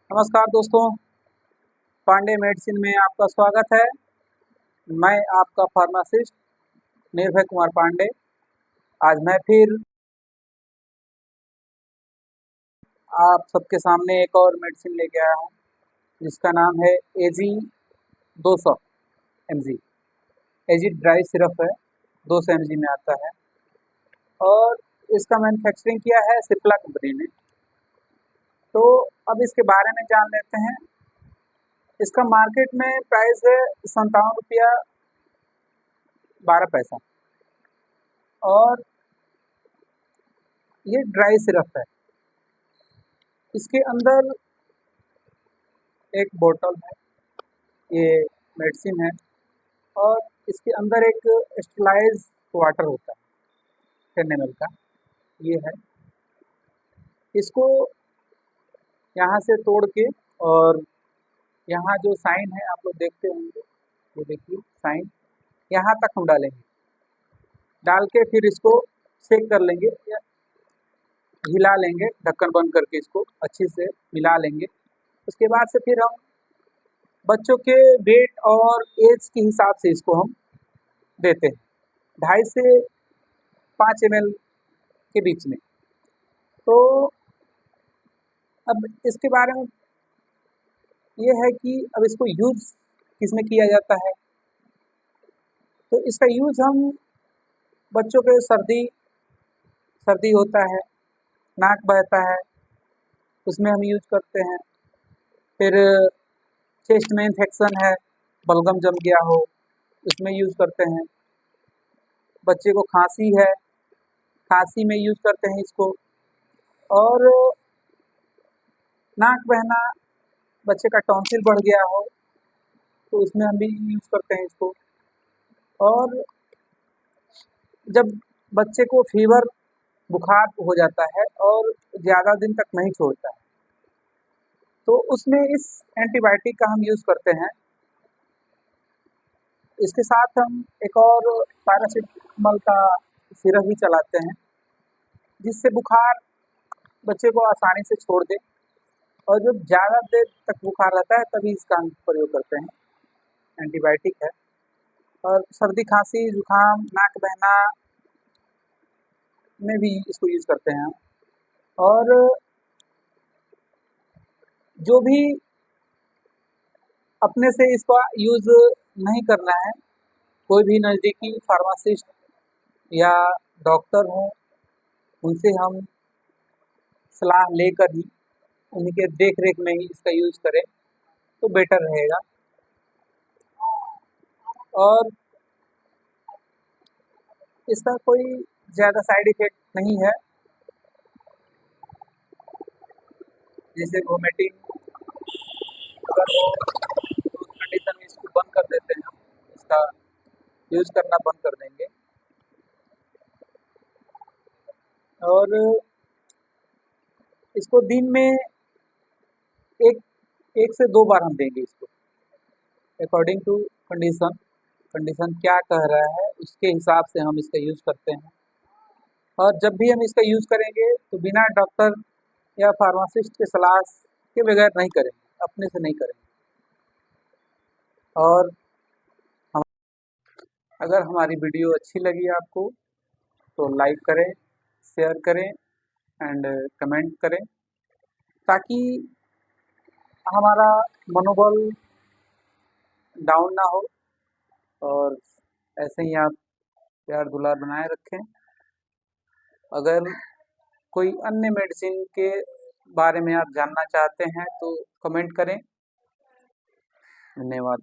नमस्कार दोस्तों, पांडे मेडिसिन में आपका स्वागत है। मैं आपका फार्मासिस्ट निर्भय कुमार पांडे। आज मैं फिर आप सबके सामने एक और मेडिसिन लेके आया हूँ जिसका नाम है एजी 200 mg। एजी ड्राई सिरप है, 200 mg में आता है और इसका मैन्युफैक्चरिंग किया है सिप्ला कंपनी ने। तो अब इसके बारे में जान लेते हैं। इसका मार्केट में प्राइस है 57 रुपया 12 पैसा और ये ड्राई सिरप है। इसके अंदर एक बोतल है, ये मेडिसिन है और इसके अंदर एक स्टेलाइज वाटर होता है 10 ml का, ये है। इसको यहाँ से तोड़ के और यहाँ जो साइन है आप लोग देखते होंगे, ये देखिए साइन, यहाँ तक हम डालेंगे। डाल के फिर इसको सेक कर लेंगे या हिला लेंगे, ढक्कन बंद करके इसको अच्छे से मिला लेंगे। उसके बाद से फिर हम बच्चों के वेट और एज के हिसाब से इसको हम देते हैं, 2.5 से 5 ml के बीच में। तो अब इसके बारे में ये है कि अब इसको यूज़ किसमें किया जाता है। तो इसका यूज़ हम बच्चों के सर्दी होता है, नाक बहता है, उसमें हम यूज करते हैं। फिर चेस्ट में इन्फेक्शन है, बलगम जम गया हो, उसमें यूज करते हैं। बच्चे को खांसी है, खांसी में यूज करते हैं इसको। और नाक बहना, बच्चे का टॉन्सिल बढ़ गया हो तो उसमें हम भी यूज करते हैं इसको। और जब बच्चे को फीवर बुखार हो जाता है और ज़्यादा दिन तक नहीं छोड़ता है तो उसमें इस एंटीबायोटिक का हम यूज़ करते हैं। इसके साथ हम एक और पैरासिटामोल का सिरप भी चलाते हैं जिससे बुखार बच्चे को आसानी से छोड़ दे। और जब ज़्यादा देर तक बुखार रहता है तभी इसका हम प्रयोग करते हैं। एंटीबायोटिक है और सर्दी खांसी जुकाम नाक बहना में भी इसको यूज़ करते हैं हम। और जो भी अपने से इसका यूज़ नहीं करना है, कोई भी नज़दीकी फार्मासिस्ट या डॉक्टर हों उनसे हम सलाह लेकर ही उनके देख रेख में ही इसका यूज़ करें तो बेटर रहेगा। और इसका कोई ज़्यादा साइड इफ़ेक्ट नहीं है, जैसे वोमिटिंग अगर हो तो उस कंडीशन में इसको बंद कर देते हैं, हम इसका यूज़ करना बंद कर देंगे। और इसको दिन में एक 1 से 2 बार हम देंगे इसको, अकॉर्डिंग टू कंडीशन क्या कह रहा है उसके हिसाब से हम इसका यूज़ करते हैं। और जब भी हम इसका यूज़ करेंगे तो बिना डॉक्टर या फार्मासिस्ट के सलाह के बगैर नहीं करेंगे, अपने से नहीं करेंगे। और हम अगर हमारी वीडियो अच्छी लगी आपको तो लाइक करें, शेयर करें एंड कमेंट करें ताकि हमारा मनोबल डाउन ना हो। और ऐसे ही आप प्यार दुलार बनाए रखें। अगर कोई अन्य मेडिसिन के बारे में आप जानना चाहते हैं तो कमेंट करें। धन्यवाद।